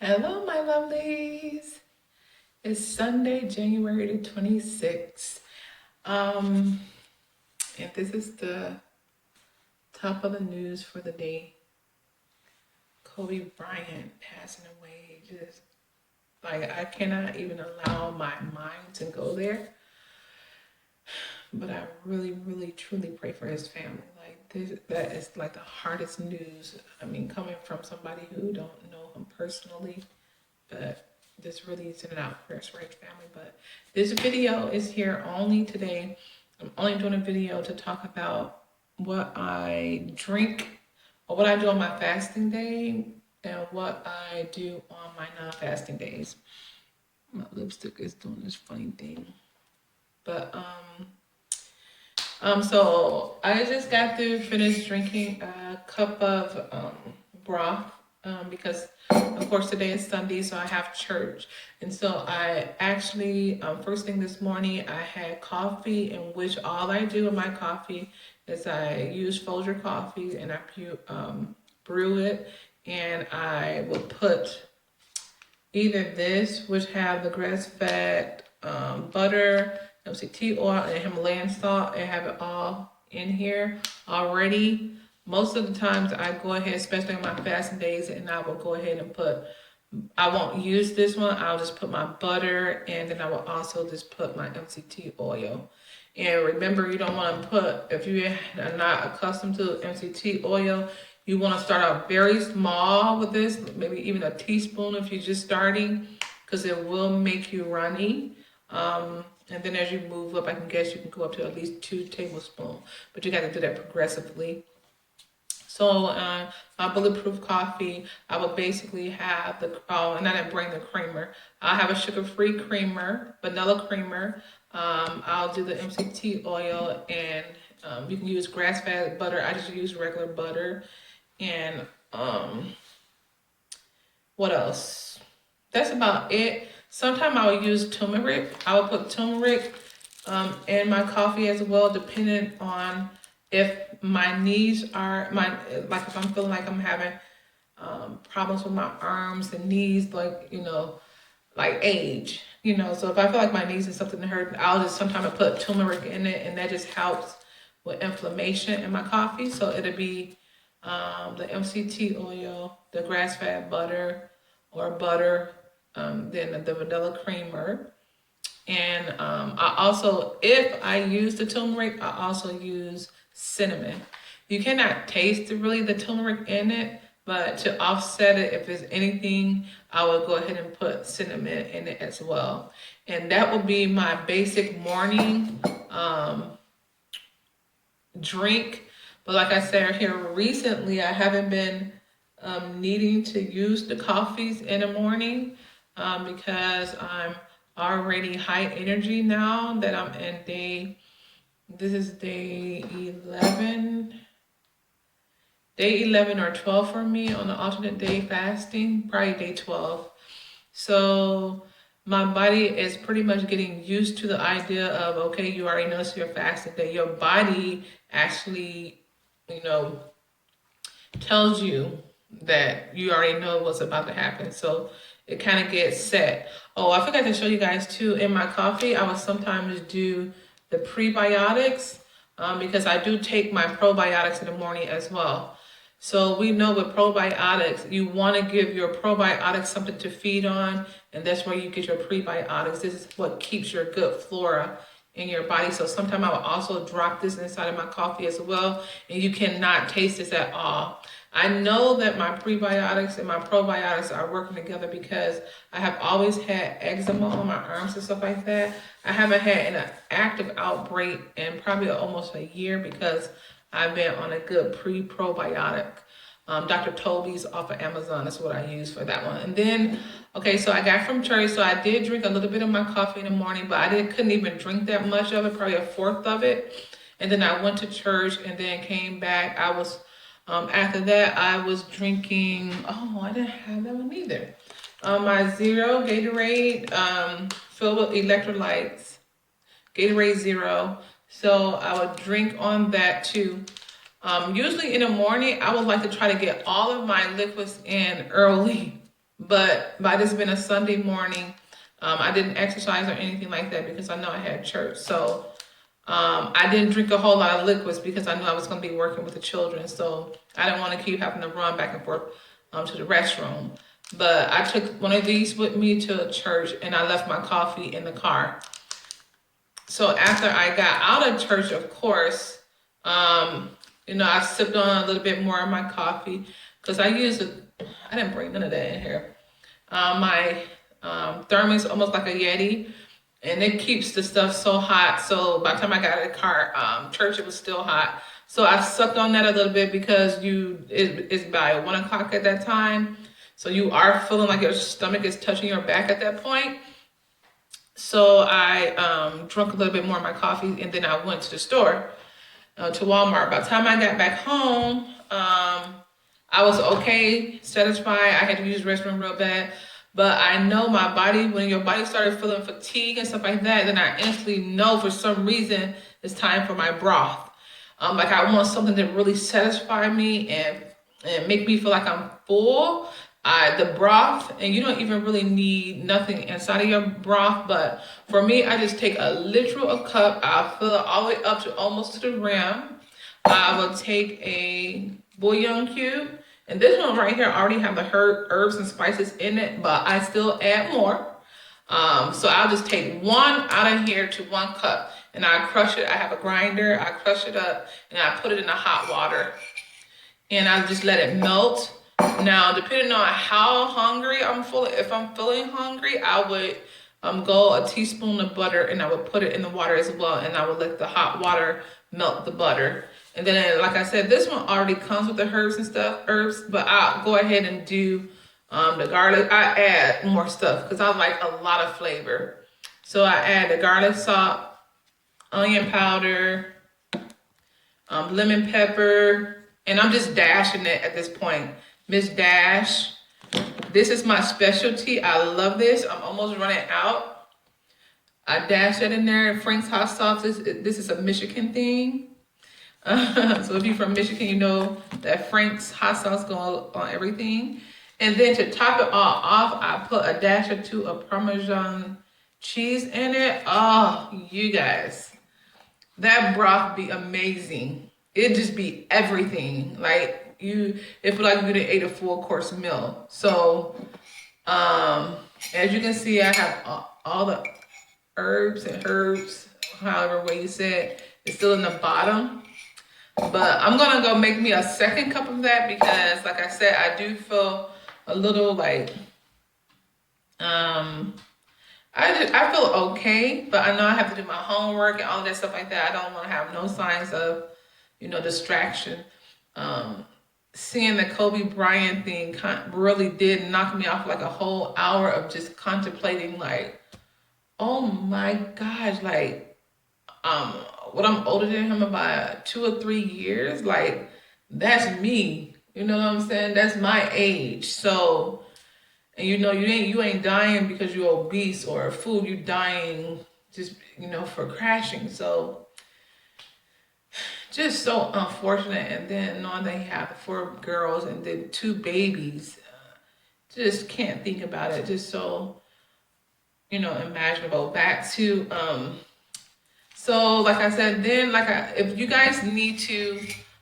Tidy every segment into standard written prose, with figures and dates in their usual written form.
Hello, my lovelies. It's Sunday, January the 26th. Um, and this is the top of the news for the day. Kobe Bryant passing away. Just like I cannot even allow my mind to go there. But I really, really, truly pray for his family. Like this, that is like the hardest news. I mean, coming from somebody who don't know him personally, but this really sending out prayers for his family. But this video is here only today. I'm only doing a video to talk about what I drink or what I do on my fasting day and what I do on my non-fasting days. My lipstick is doing this funny thing. But so I just got to finish drinking a cup of broth because, of course, today is Sunday, so I have church. And so I actually, first thing this morning, I had coffee, in which all I do in my coffee is I use Folger coffee and I brew it, and I will put either this, which have the grass-fed butter, MCT oil, and Himalayan salt, and have it all in here already. Most of the times I go ahead, especially on my fasting days, and I will go ahead and put, I won't use this one, I'll just put my butter, and then I will also just put my MCT oil. And remember, you don't want to put, if you are not accustomed to MCT oil, you want to start out very small with this, maybe even a teaspoon if you're just starting, because it will make you runny. And then as you move up, I can guess you can go up to at least 2 tablespoons, but you got to do that progressively. So my bulletproof coffee, I will basically have the, and I didn't bring the creamer. I'll have a sugar-free creamer, vanilla creamer. I'll do the MCT oil, and you can use grass-fed butter. I just use regular butter. And what else? That's about it. Sometimes I will use turmeric. I will put turmeric in my coffee as well, depending on if my knees are, like if I'm feeling like I'm having problems with my arms and knees, like, like age, so if I feel like my knees is something to hurt, I'll just sometimes put turmeric in it, and that just helps with inflammation in my coffee. So it'll be the MCT oil, the grass-fed butter or butter, then the vanilla creamer. And I also, if I use the turmeric, I also use cinnamon. You cannot taste really the turmeric in it, but to offset it, if there's anything, I will go ahead and put cinnamon in it as well. And that will be my basic morning drink. But like I said here recently, I haven't been needing to use the coffees in the morning because I'm already high energy now that I'm in this is day 11 or 12 for me on the alternate day fasting, probably day 12. So my body is pretty much getting used to the idea of, okay, you already know it's your fasting day. Your body actually, tells you that you already know what's about to happen. So it kind of gets set. Oh, I forgot to show you guys too, in my coffee, I will sometimes do the prebiotics because I do take my probiotics in the morning as well. So we know with probiotics, you want to give your probiotics something to feed on, and that's where you get your prebiotics. This is what keeps your good flora in your body. So sometimes I will also drop this inside of my coffee as well, and you cannot taste this at all. I know that my prebiotics and my probiotics are working together because I have always had eczema on my arms and stuff like that. I haven't had an active outbreak in probably almost a year because I've been on a good probiotic. Dr. Toby's off of Amazon is what I use for that one. And then, okay, so I got from church, so I did drink a little bit of my coffee in the morning, but I couldn't even drink that much of it, probably a fourth of it. And then I went to church and then came back. I was, after that, I was drinking, I didn't have that one either. My Zero Gatorade, filled with electrolytes, Gatorade Zero. So I would drink on that too. Usually in the morning, I would like to try to get all of my liquids in early But by this being a Sunday morning, I didn't exercise or anything like that because I know I had church. So I didn't drink a whole lot of liquids because I knew I was going to be working with the children. So I didn't want to keep having to run back and forth to the restroom. But I took one of these with me to church and I left my coffee in the car. So after I got out of church, of course, I sipped on a little bit more of my coffee because I didn't bring none of that in here. My thermos almost like a Yeti, and it keeps the stuff so hot. So by the time I got out of the car, church, it was still hot. So I sucked on that a little bit because it's by 1 o'clock at that time. So you are feeling like your stomach is touching your back at that point. So I drank a little bit more of my coffee, and then I went to the store, to Walmart. By the time I got back home, I was okay, satisfied. I had to use the restroom real bad. But I know my body, when your body started feeling fatigue and stuff like that, then I instantly know for some reason it's time for my broth. Like I want something to really satisfy me and make me feel like I'm full. The broth, and you don't even really need nothing inside of your broth, but for me, I just take a literal cup, I'll fill it all the way up to almost to the rim. I will take a bouillon cube, and this one right here already have the herbs and spices in it, but I still add more. So I'll just take one out of here to 1 cup, and I crush it. I have a grinder, I crush it up, and I put it in the hot water, and I just let it melt. Now, depending on how hungry if I'm feeling hungry, I would go a teaspoon of butter and I would put it in the water as well, and I would let the hot water melt the butter. And then, like I said, this one already comes with the herbs, but I'll go ahead and do the garlic. I add more stuff because I like a lot of flavor. So I add the garlic salt, onion powder, lemon pepper, and I'm just dashing it at this point. Miss Dash. This is my specialty. I love this. I'm almost running out. I dash that in there. Frank's hot sauce. This is a Michigan thing. So if you're from Michigan, you know that Frank's hot sauce goes on everything. And then to top it all off, I put a dash or two of Parmesan cheese in it. Oh, you guys, that broth be amazing. It just be everything. Like it feel like you done ate a full course meal. So, as you can see, I have all the herbs, however way you said, it's still in the bottom. But I'm gonna go make me a second cup of that because, like I said, I do feel a little like, I feel okay, but I know I have to do my homework and all of that stuff like that. I don't want to have no signs of, distraction. Seeing the Kobe Bryant thing really did knock me off like a whole hour of just contemplating like, oh my gosh, like, what I'm older than him by 2 or 3 years, like that's me. You know what I'm saying? That's my age. So, and you ain't dying because you're obese or food, you dying just, for crashing. So just so unfortunate. And then knowing that he had 4 girls and then 2 babies, just can't think about it. Just so, imaginable. Back to, so like I said, then if you guys need to,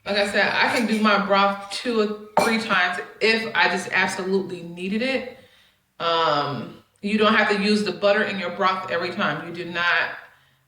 like I said, I can do my broth 2 or 3 times if I just absolutely needed it. You don't have to use the butter in your broth every time. You do not.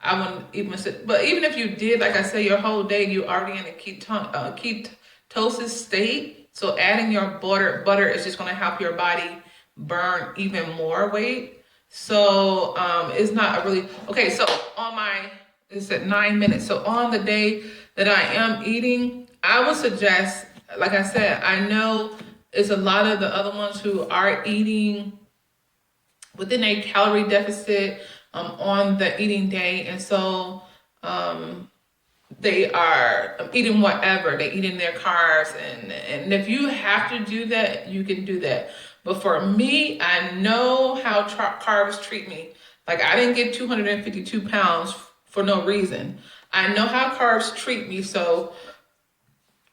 I wouldn't even say, but even if you did, like I said, your whole day, you already in a ketosis state. So adding your butter is just going to help your body burn even more weight. So it's not a really, okay, so it's at 9 minutes. So on the day that I am eating, I would suggest, like I said, I know it's a lot of the other ones who are eating within a calorie deficit on the eating day, and so they are eating whatever, they eating their carbs, and if you have to do that, you can do that. But for me, I know how carbs treat me. Like I didn't get 252 pounds for no reason. I know how carbs treat me. So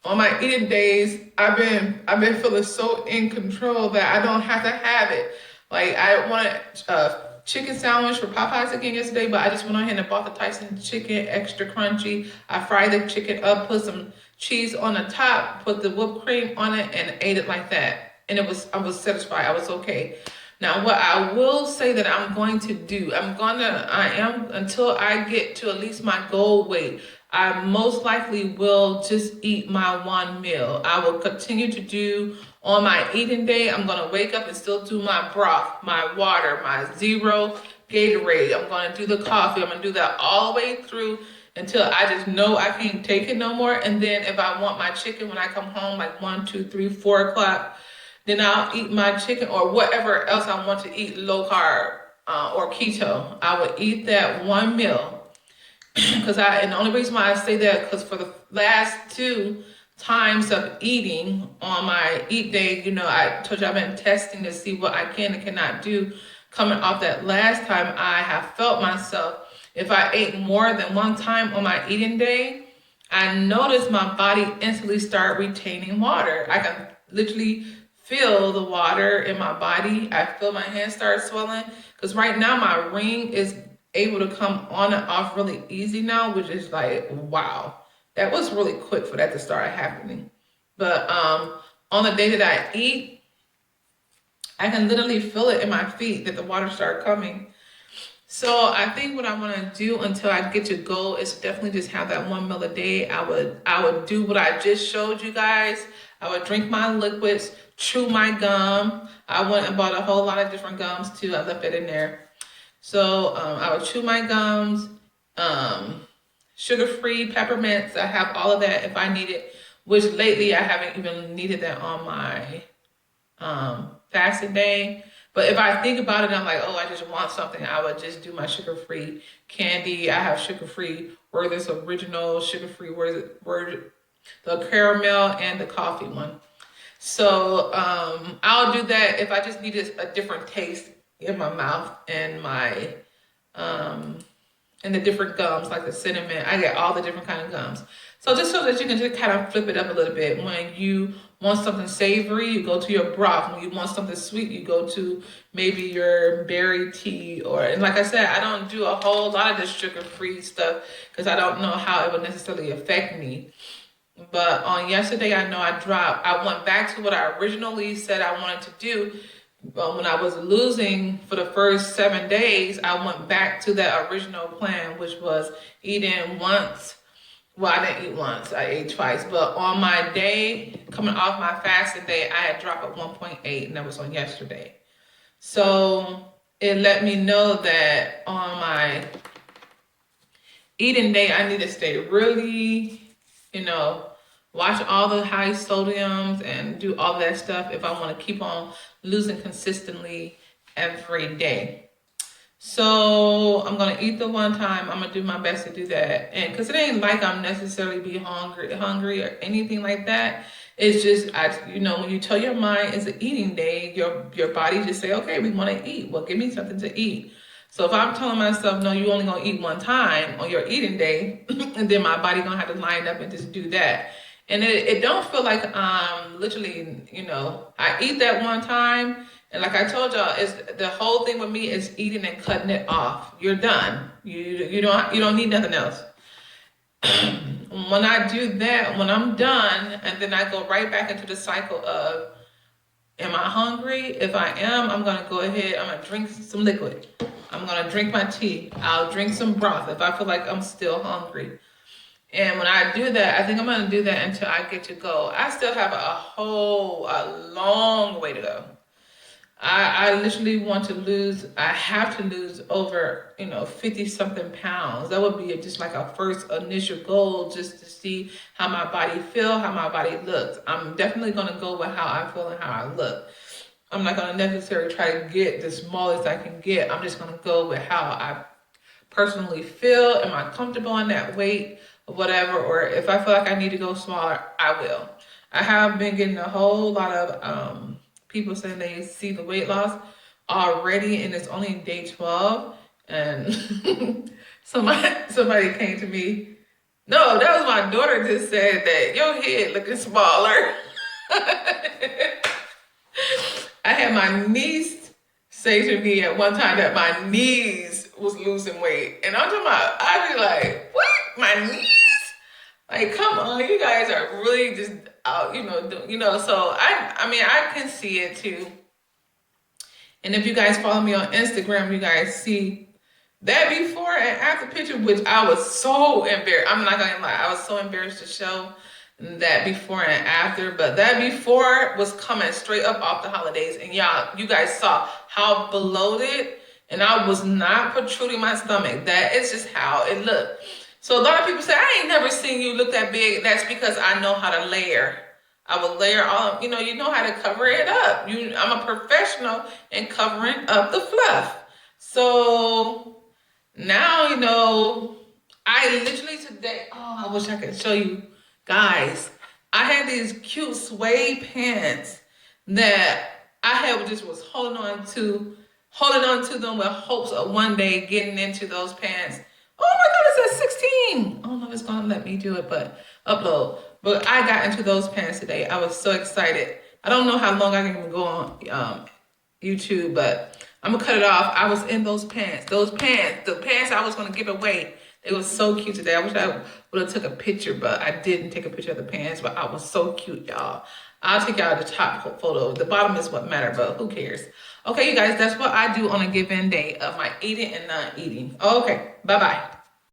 on my eating days, I've been feeling so in control that I don't have to have it. Like I wanted a chicken sandwich for Popeyes again yesterday, but I just went ahead and bought the Tyson chicken, extra crunchy. I fried the chicken up, put some cheese on the top, put the whipped cream on it, and ate it like that. And I was satisfied. I was okay. Now, what I will say that I'm going to do, I am, until I get to at least my goal weight, I most likely will just eat my one meal. I will continue to do on my eating day. I'm going to wake up and still do my broth, my water, my zero Gatorade. I'm going to do the coffee. I'm going to do that all the way through until I just know I can't take it no more. And then if I want my chicken when I come home, like 1, 2, 3, 4 o'clock, then I'll eat my chicken or whatever else I want to eat, low carb or keto. I would eat that one meal and the only reason why I say that, because for the last 2 times of eating on my eat day, I told you I've been testing to see what I can and cannot do. Coming off that last time, I have felt myself, if I ate more than one time on my eating day, I noticed my body instantly start retaining water. I can literally feel the water in my body. I feel my hands start swelling, because right now my ring is able to come on and off really easy now, which is like, wow, that was really quick for that to start happening. But on the day that I eat, I can literally feel it in my feet that the water started coming. So I think what I want to do until I get to go is definitely just have that one meal a day. I would do what I just showed you guys. I would drink my liquids, chew my gum. I went and bought a whole lot of different gums too. I left it in there. So I would chew my gums, sugar-free peppermints. I have all of that if I need it, which lately I haven't even needed that on my fasting day. But if I think about it, I'm like, oh, I just want something, I would just do my sugar-free candy. I have sugar-free Werther's Original, sugar-free Werther, the caramel, and the coffee one. So I'll do that if I just need a different taste in my mouth and my and the different gums like the cinnamon. I get all the different kind of gums. So just so that you can just kind of flip it up a little bit. When you want something savory, you go to your broth. When you want something sweet, you go to maybe your berry tea. And like I said, I don't do a whole lot of this sugar-free stuff because I don't know how it would necessarily affect me. But on yesterday, I know I went back to what I originally said I wanted to do. When I was losing for the first 7 days, I went back to that original plan, which was eating once. Well, I didn't eat once, I ate twice. But on my day, coming off my fasting day, I had dropped at 1.8, and that was on yesterday. So it let me know that on my eating day, I need to stay really, watch all the high sodiums and do all that stuff if I want to keep on losing consistently every day. So I'm going to eat the one time. I'm going to do my best to do that. And because it ain't like I'm necessarily be hungry or anything like that. It's just, when you tell your mind it's an eating day, your body just say, okay, we want to eat. Well, give me something to eat. So if I'm telling myself, no, you only going to eat one time on your eating day, and then my body going to have to line up and just do that. And it don't feel like literally, I eat that one time, and like I told y'all, it's the whole thing with me is eating and cutting it off. You're done. You don't need nothing else. When I do that, when I'm done, and then I go right back into the cycle of, am I hungry? If I am, I'm gonna go ahead. I'm gonna drink some liquid. I'm gonna drink my tea. I'll drink some broth if I feel like I'm still hungry. And when I do that, I think I'm going to do that until I get to go. I still have a long way to go. I literally I have to lose over, 50 something pounds. That would be just like a first initial goal, just to see how my body feels, how my body looks. I'm definitely going to go with how I feel and how I look. I'm not going to necessarily try to get the smallest I can get. I'm just going to go with how I personally feel. Am I comfortable in that weight? Whatever, or if I feel like I need to go smaller, I will. I have been getting a whole lot of people saying they see the weight loss already, and it's only day 12. And somebody came to me No, that was my daughter just said that your head looking smaller. I had my niece say to me at one time that my knees was losing weight. And I'm talking about, I'd be like, what? My knees? Like, come on, you guys are really just out, so I mean, I can see it too. And if you guys follow me on Instagram, you guys see that before and after picture, which I was so embarrassed. I'm not gonna lie, I was so embarrassed to show that before and after, but that before was coming straight up off the holidays. And y'all, you guys saw how bloated, and I was not protruding my stomach. That is just how it looked. So a lot of people say, I ain't never seen you look that big. That's because I know how to layer. I will layer all, you know how to cover it up. I'm a professional in covering up the fluff. So now, I literally today, I wish I could show you guys. I had these cute suede pants that was holding on to them with hopes of one day getting into those pants. Oh my God, it says 16. I don't know if it's gonna let me do it, but upload. But I got into those pants today. I was so excited. I don't know how long I can even go on YouTube, but I'm gonna cut it off. I was in those pants. The pants I was gonna give away. They were so cute today. I wish I would have took a picture, but I didn't take a picture of the pants, but I was so cute, y'all. I'll take y'all the top photo. The bottom is what matters, but who cares? Okay, you guys, that's what I do on a given day of my eating and not eating. Okay, bye-bye.